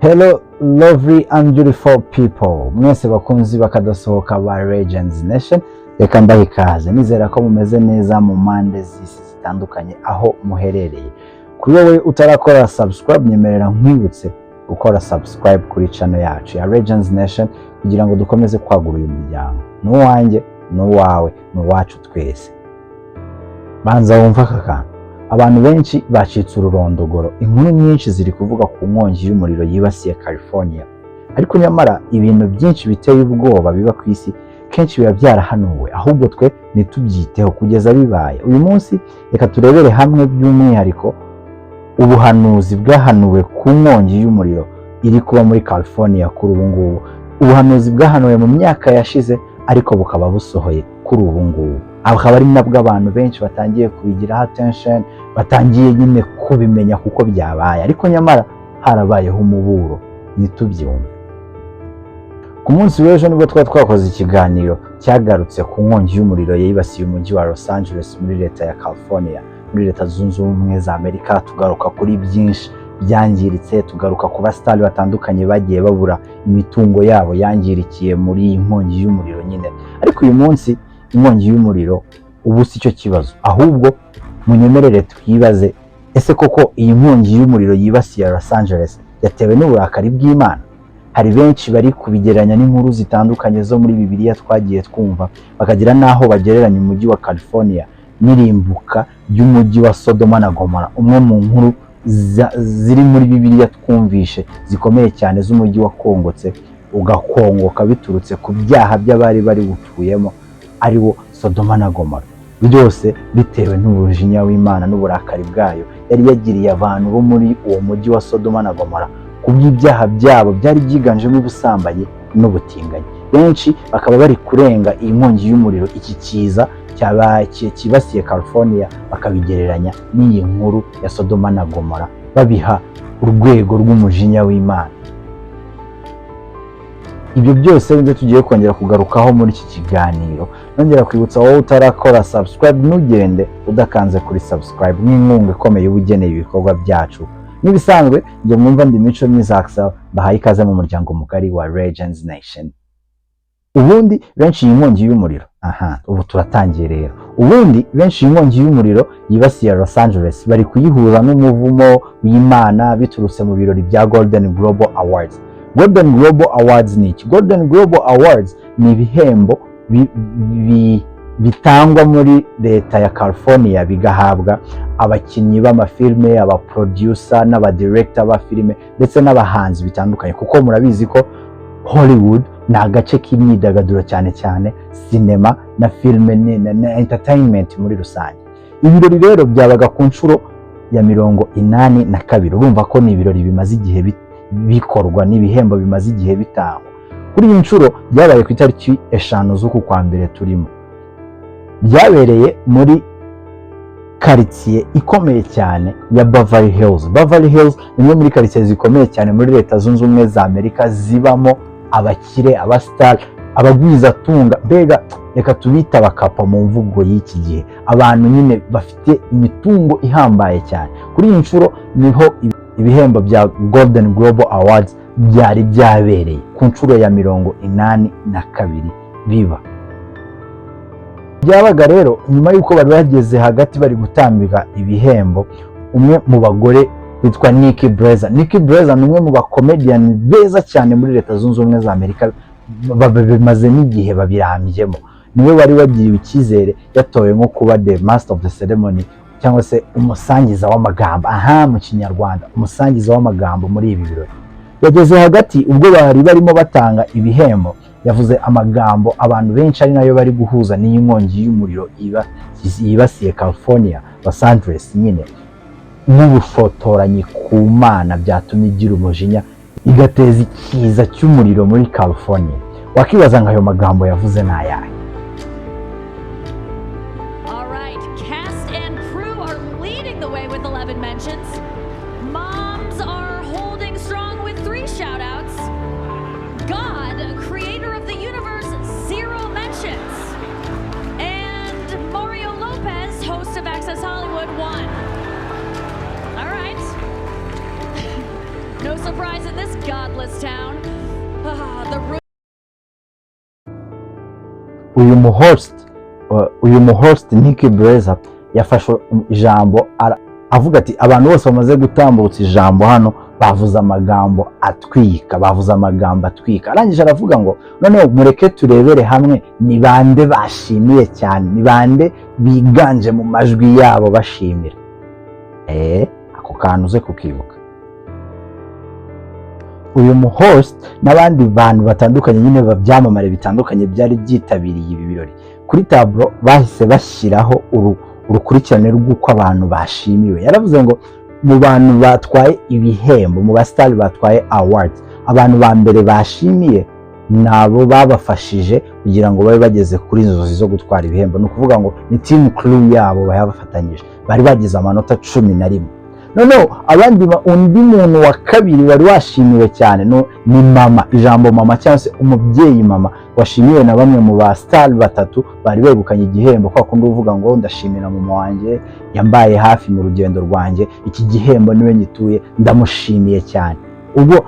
Hello lovely and beautiful people, mwese bakunzi bakadasohoka ba Legends Nation, reka mbahe ikaze. Nizera ko mumeze neza mu mande z'isi zitandukanye aho muherereye. Kuri wowe utarakora subscribe, nyemerera nkwibutse gukora subscribe kuri channel yacu ya Legends Nation kugira ngo dukomeze kwagura uyu muryango. Nuwanjye, nuwawe, nuwacu twese. Banza wumva aka abantu benshi bacitse ururondogoro. Inkuru nyinshi ziri kuvuga ku nkongi y'umuriro yibasiye California, ariko nyamara ibintu byinshi biteye ubwoba biba ku isi kenshi biba byarahanuwe, ahubwo twe nitubyiteho kugeza bibaye. Uyu munsi reka turebere hamwe by'umwihariko ubuhanuzi bwahanuwe ku nkongi y'umuriro iri kuba muri California kuri ubu ngubu. Ubuhanuzi bwahanuwe mu myaka yashize ariko bukaba busohoye kuri ubu ngubu. Akaba ari nabwo abantu benshi batangiye kubigira attention, batangiye nyine kubimenya kuko byabaye, ariko nyamara harabayeho umuburo nitubyumve. Ku munsi w'ejo nibwo twakoze ikiganiro cyagarutse ku nkongi y'umuriro yibasiye umujyi wa Los Angeles muri leta ya California, muri leta zunze ubumwe za Amerika. Tugaruka kuri byinshi byangiritse, tugaruka ku basitari batandukanye bagiye babura imitungo yabo yangirikiye muri iyi nkongi y'umuriro nyine. Ariko uyu munsi inkongi y'umuriro ubu si cyo kibazo, ahubwo munyemerere twibaze, ese koko iyi nkongi y'umuriro yibasiye Los Angeles yatewe n'uburakari bw'Imana? Hari benshi bari kubigereranya n'inkuru zitandukanye zo muri Bibiliya twagiye twumva, bakagira naho bagereranya umujyi wa California n'irimbuka ry'umujyi wa Sodoma na Gomora, umwe mu nkuru ziri muri Bibiliya twumvishe zikomeye cyane z'umujyi wakongotse ugakongoka biturutse ku byaha by'abari bari butuyemo, ariwo Sodoma na Gomora, byose bitewe n'ubujinya w'Imana n'uburakari bwayo yari yagiriye abantu bo muri uwo mujyi wa Sodoma na Gomora kubw'ibyaha byabo byari byiganjemo ubusambanyi n'ubutinganyi. Benshi bakaba bari kurenga iyi nkongi y'umuriro, iki kiza kibasiye California, bakabigereranya n'iyi nkuru ya Sodoma na Gomora, babiha urwego rw'umujinya w'Imana. Ibyo byose nibyo tugiye kongera kugarukaho muri iki kiganiro. Nongera kwibutsa wowe utarakora subscribe, ntugende udakanze kuri subscribe, n'inkunga ikomeye ubugeneye ibikorwa byacu. Nibisanzwe njye mwumva ndi Mico Myiza Axel, bahaye ikaze mu muryango mugari wa Legends Nation. Ubundi benshi iyi nkongi y'umuriro, ubu turatangiye rero. Ubundi benshi iyi nkongi y'umuriro yibasiye Los Angeles bari kuyihuza n'umuvumo w'Imana biturutse mu birori bya Golden Global Awards. Golden Global Awards ni iki? Golden Global Awards ni ibihembo bitangwa muri leta ya California, bigahabwa abakinnyi b'amafilme, abaproducer n'abadirector ba filime ndetse n'abahanzi bitandukanye, kuko murabizi ko Hollywood ni agace k'imyidagaduro cyane cyane sinema na filime na entertainment muri rusange. Ibirori rero byabaga ku nshuro ya 82. Urumva ko ni ibirori bimaze igihe bikorwa, n'ibihembo bimaze igihe bitangwa. Kuri iyi nshuro byabaye ku itariki 5 z'uku kwa mbere turimo. Byabereye muri quartier ikomeye cyane ya Beverly Hills. Beverly Hills ni imwe muri quartier zikomeye cyane muri leta zunze ubumwe za Amerika, zibamo abakire, abastar, abagwizatunga, mbega reka tubita abakapa mu mvugo y'iki gihe, abantu nyine bafite imitungo ihambaye cyane. Kuri iyi nshuro niho ibihembo bya Golden Global Awards byari byabereye ku nshuro ya 82 biba. Byabaga rero nyuma y'uko bari bageze hagati bari gutambika ibihembo, umwe mu bagore witwa Nikki Blazer. Nikki Blazer ni umwe mu bakomedian beza cyane muri leta zunze ubumwe za Amerika, bamaze n'igihe babirambyemo. Niwe wari wagiriwe icyizere, yatowe nko kuba the master of the ceremony, cyangwa se umusangiza w'amagambo, mu Kinyarwanda umusangiza w'amagambo muri ibi birori. Yageze hagati ubwo bari barimo batanga ibihembo, yavuze amagambo abantu benshi ari nayo bari guhuza n'iyi nkongi y'umuriro yibasiye California, Los Angeles nyine, n'ubushotoranyi ku Mana byatumye igira umujinya igateza ikiza cy'umuriro muri California. Wakibaza ngo ayo magambo yavuze n'ayahe? No surprise in this godless town. uyu muhost Nikki Blazer yafashe ijambo avuga ati abantu bose bamaze gutambutsa ijambo hano bavuze amagambo atwika arangije aravuga ngo none mureke turebere hamwe ni bande bashimiye cyane, ni bande biganje mu majwi yabo bashimira. Ako kantu uze kukibuka. Uyu muhost n'abandi bantu batandukanye nyine babyamamare bitandukanye byari byitabiriye ibi birori, kuri tablo bahise bashyiraho urukurikirane rw'uko abantu bashimiwe. Yaravuze ngo mu bantu batwaye ibihembo, mu basitari batwaye awards, abantu ba mbere bashimiye nabo babafashije kugira ngo babe bageze kuri inzozi zo gutwara ibihembo. Ni ukuvuga ngo ni team crew yabo bayabafatanyije, bari bagize amanota 11. Noneho undi muntu wa kabiri wari washimiwe cyane ni mama, ijambo mama cyangwa se umubyeyi mama, washimiwe na bamwe mu ba star batatu bari begukanye igihembo. Kwa kundi uvuga ngo ndashimira mama wanjye yambaye hafi mu rugendo rwanjye, iki gihembo niwe nyituye, ndamushimiye cyane. Ubwo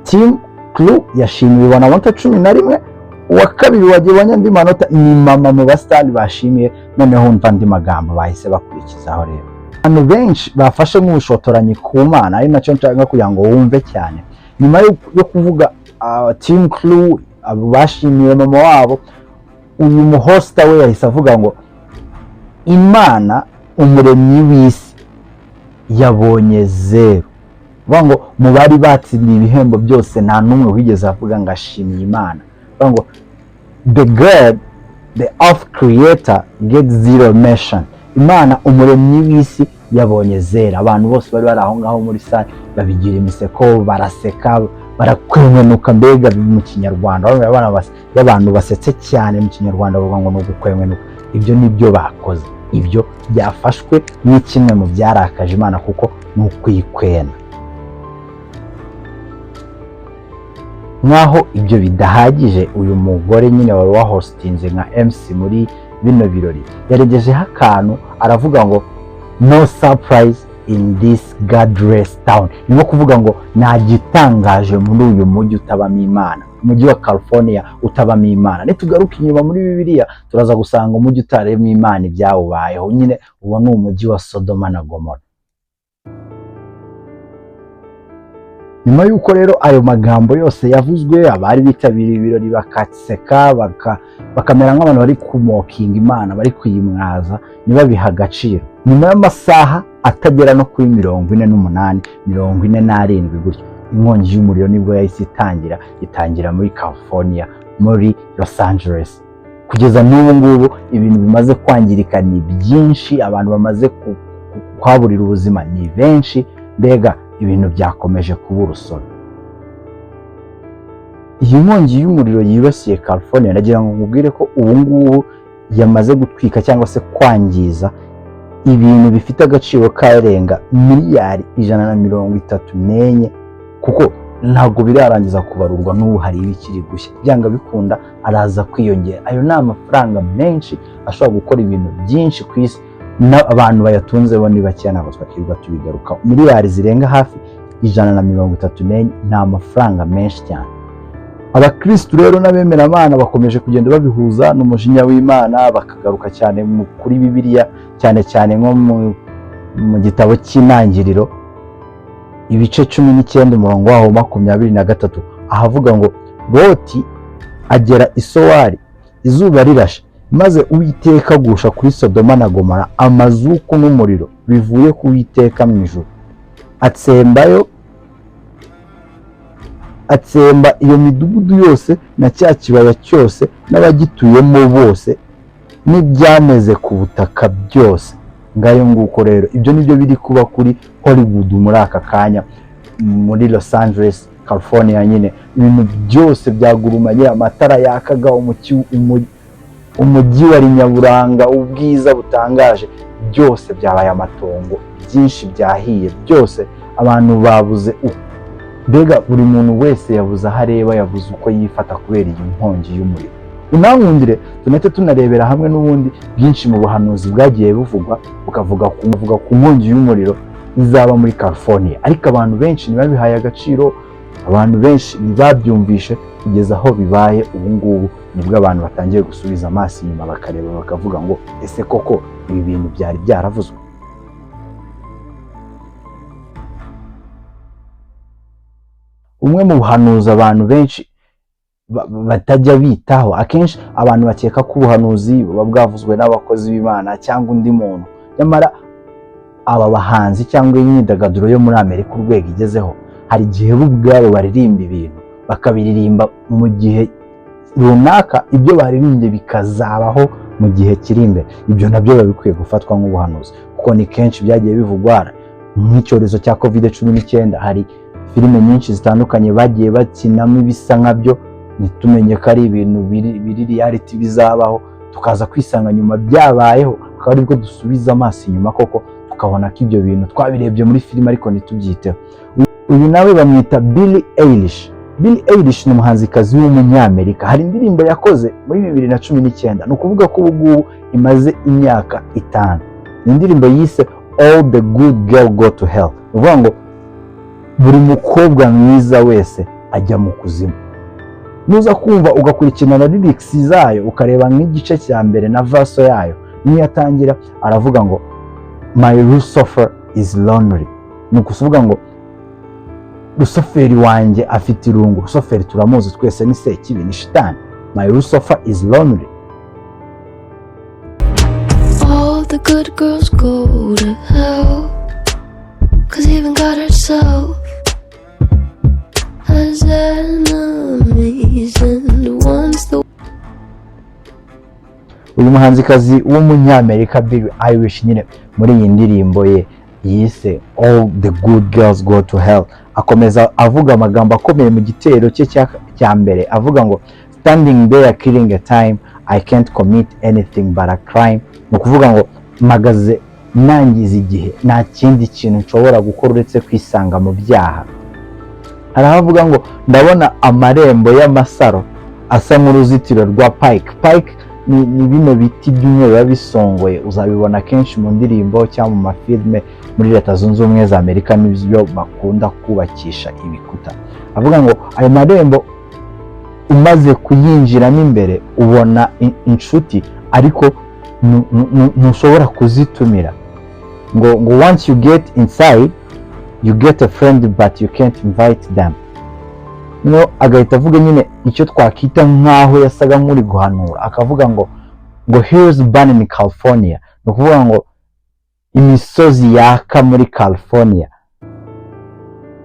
team crew yashimiwe na amanota 11, uwa kabiri wagiye andi manota ni mama mu ba star bashimiye. Noneho umva andi magambo bahise bakurikizaho rero. Abantu benshi bafashe nk'ubushotoranyi ku Mana, ari nacyo nshaka kugira ngo wumve cyane. Nyuma yo kuvuga team crew abo bashimiye mama wabo, uyu muhosta we yahise avuga ngo Imana umuremyi w'isi yabonye 0. Vuga ngo mu bari batsindiye ibihembo byose nta numwe wigeze avuga ngo ashimiye Imana. Vuga ngo the God, the earth creator gets 0 mention. Imana umuremyi w'isi yabonye 0. Abantu bose bari bari aho ngaho muri sale babigira imiseko, baraseka, barakwemenuka. Mbega mu Kinyarwanda y'abantu basetse cyane mu Kinyarwanda bavuga ngo no gukwemenuka. Ibyo nibyo bakoze, ibyo byafashwe ni kimwe mu byarakaje Imana kuko ni ukwikwena. Nkaho ibyo bidahagije, uyu mugore nyine wari wahostinze nka MC muri bino birori yaregejeho akantu aravuga ngo no surprise in this godless town. Ni kuvuga ngo nta gitangaje muri uyu mujyi utabamo Imana, umujyi wa California utabamo Imana. Nitugaruka inyuma muri Bibiliya turaza gusanga umujyi utaremo Imana ibyawubayeho. Nyine uwo ni umujyi wa Sodoma na Gomora. Nyuma y'uko rero ayo magambo yose yavuzwe, abari bitabiriye ibirori bakaseka bakamera nk'abantu bari kumokinga Imana, bari kuyimwaza, nibabiha agaciro. Nyuma y'amasaha atagera no kuri 48, 47 gutyo, inkongi y'umuriro nibwo yahise itangira muri California, muri Los Angeles. Kugeza n'ubu ngubu ibintu bimaze kwangirika ni byinshi, abantu bamaze kuhaburira ubuzima ni benshi. Mbega ibintu byakomeje kuba urusobe. Iyi nkongi y'umuriro yibasiye California, nagira ngo nkubwire ko ubu ngubu yamaze gutwika cyangwa se kwangiza ibintu bifite agaciro karenga miliyari 134, kuko ntabwo birarangiza kubarurwa n'ubu hari ibikiri gushya. Byanga bikunda araza kwiyongera. Ayo ni amafaranga menshi ashobora gukora ibintu byinshi ku isi, abantu bayatunze bo ni bake, ntabwo twakirwa tubigaruka. Miliyari zirenga hafi 134 ni amafaranga menshi cyane. Abakristo rero n'abemera Imana bakomeje kugenda babihuza n'umujinya w'Imana, bakagaruka cyane kuri Bibiliya, cyane nko mu gitabo cy'Intangiriro ibice 19 umurongo waho 23, ahavuga ngo Loti agera i Sowari izuba rirashe, maze Uwiteka agusha kuri Sodoma na Gomora amazuku n'umuriro bivuye ku Uwiteka mu ijuru, atsemba iyo midugudu yose na cya kibaya cyose n'abagituyemo bose n'ibyameze ku butaka byose. Ngayo nguko rero ibyo nibyo biri kuba kuri Hollywood muri aka kanya, muri Los Angeles, California. Nyine ibintu byose byagurumanye, amatara yakaga, umujyi wari nyaburanga, ubwiza butangaje, byose byabaye amatongo, byinshi byahiye, byose abantu babuze. Mbega buri muntu wese yabuze aho areba, yabuze uko yifata kubera iyi nkongi y'umuriro. Unankundire tunete tunarebera hamwe n'ubundi byinshi mu buhanuzi bwagiye buvugwa, bukavuga ku nkongi y'umuriro izaba muri California, ariko abantu benshi ntibabihaye agaciro, abantu benshi ntibabyumvishe kugeza aho bibaye ubu ngubu nibwo abantu batangiye gusubiza amaso inyuma bakareba bakavuga ngo ese koko ibi bintu byari byaravuzwe. Umwe mu buhanuzi abantu benshi batajya bitaho, akenshi abantu bakeka ko ubuhanuzi buba bwavuzwe n'abakozi b'Imana cyangwa undi muntu, nyamara aba bahanzi cyangwa imyidagaduro yo muri Amerika urwego igezeho, hari igihe bo ubwabo baririmba ibintu bakabiririmba mu gihe runaka, ibyo baririmbye bikazabaho mu gihe kiri imbere. Ibyo nabyo biba bikwiye gufatwa nk'ubuhanuzi, kuko ni kenshi byagiye bivugwa nk'icyorezo cya COVID-19. Hari filime nyinshi zitandukanye bagiye bakinamo ibisa nkabyo, ntitumenye ko ari ibintu biri reality bizabaho, tukaza kwisanga nyuma byabayeho, akaba aribwo dusubiza amaso inyuma koko tukabona ko ibyo bintu twabirebye muri filime ariko ntitubyiteho. Uyu nawe bamwita Billie Eilish. Billie Eilish ni umuhanzikazi w'umunyamerika. Hari indirimbo yakoze muri 2019, ni ukuvuga ko ubu imaze imyaka 5. Ni indirimbo yise All the Good Girl Go to Hell. Ni ukuvuga ngo buri mukobwa mwiza wese ajya mu kuzimu. Nuza kumva ugakurikirana lyrics zayo ukareba nk'igice cya mbere na verse yayo, niyo yatangira aravuga ngo My Lucifer is lonely. Ni ukuvuga ngo Luciferi wanjye afite irungu. Luciferi turamuzi twese ni sekibi, ni shitani. My Lucifer is lonely. All the good girls go to hell, 'cause even God herself has enemies, and once the uyu muhanzikazi w'umunyamerika Billie Eilish nyine muri iyi ndirimbo ye yise All the Good Girls Go to Hell akomeza avuga amagambo akomeye mu gitero cye cya mbere, avuga ngo standing there killing a time, I can't commit anything but a crime. Ni ukuvuga ngo magaze nangiza igihe, nta kindi kintu nshobora gukora uretse kwisanga mu byaha. Aravuga ngo ndabona amarembo y'amasaro asa nk'uruzitiro rwa Pike. Pike ni bino biti by'umweru biba bisongoye, uzabibona kenshi mu ndirimbo cyangwa mu mafilme muri Leta Zunze Ubumwe za Amerika, n'ibyo bakunda kubakisha ibikuta. Avuga ngo ayo marembo umaze kuyinjiramo imbere ubona inshuti, ariko ntushobora kuzitumira. ngo once you get inside you get a friend but you can't invite them. No, agahita avuga nyine icyo twakita nkaho yasaga nk'uri guhanura, akavuga ngo here's burning in California. Ni ukuvuga ngo imisozi yaka muri California.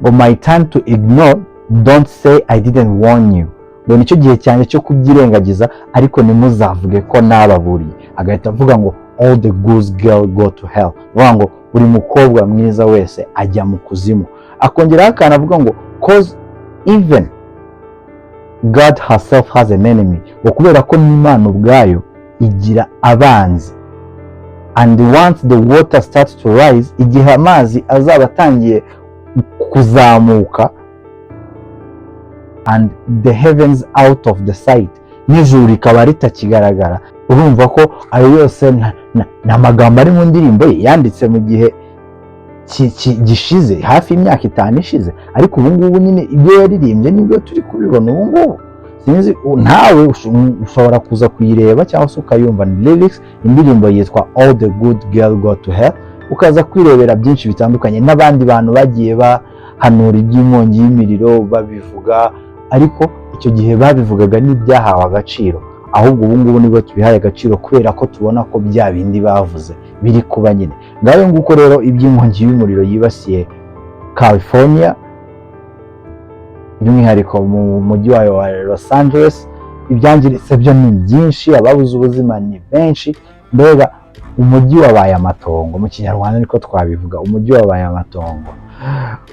Ngo my time to ignore, don't say I didn't warn you. Ngo nicyo gihe cyane cyo kubyirengagiza, ariko ntimuzavuge ko nababuriye. Agahita avuga ngo all the good girl go to hell. Vuga ngo buri mukobwa mwiza wese ajya mu kuzimu. Akongeraho akantu avuga ngo cause even God herself has an enemy. Ngo kubera ko n'Imana ubwayo igira abanzi. And once the water starts to rise, igihe amazi azaba atangiye kuzamuka, and the heavens out of the sight, n'ijuru rikaba ritakigaragara, urumva ko ayo yose na magambo ari mu ndirimbo ye yanditse mu gihe gishize, hafi imyaka 5 ishize, ariko ubu ngubu nyine ibyo yaririmbye nibyo turi kubibona ubu ngubu. Sinzi ntawe ushobora kuza kuyireba cyangwa se ukayumva lyrics. Indirimbo yitwa All the Good Girl Go to Hell, ukaza kwirebera byinshi bitandukanye, n'abandi bantu bagiye bahanura iby'inkongi y'imiriro babivuga, ariko icyo gihe babivugaga n'ibyahawe agaciro. Ahubwo ubu ngubu nibwo tubihaye agaciro kubera ko tubona ko bya bindi bavuze biri kuba nyine. Ngayo nguko rero iby'inkongi y'umuriro yibasiye California, by'umwihariko mu mujyi wayo wa Los Angeles, ibyangiritse byo ni byinshi, ababuze ubuzima ni benshi. Mbega umujyi wabaye amatongo, mu kinyarwanda niko twabivuga, umujyi wabaye amatongo.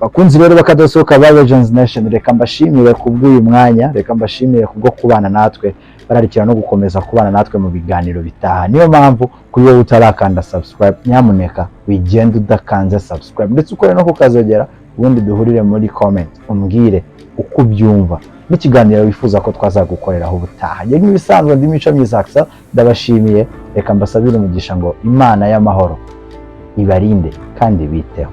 Bakunzi rero bakadasohoka ba Legends Nation, reka mbashimire kubw'uyu mwanya, reka mbashimire kubwo kubana natwe, bararikira no gukomeza kubana natwe mu biganiro bitaha. Niyo mpamvu kuri wowe utarakanda subscribe, nyamuneka wigenda udakanze subscribe, ndetse ukore no kukazogera, ubundi duhurire muri comment umbwire uko byumva n'ikiganiro wifuza ko twazagukoreraho ubutaha. Njye nk'ibisanzwe ndi Mico Myiza Axel, ndabashimiye, reka mbasabire umugisha ngo Imana y'amahoro ibarinde kandi biteho.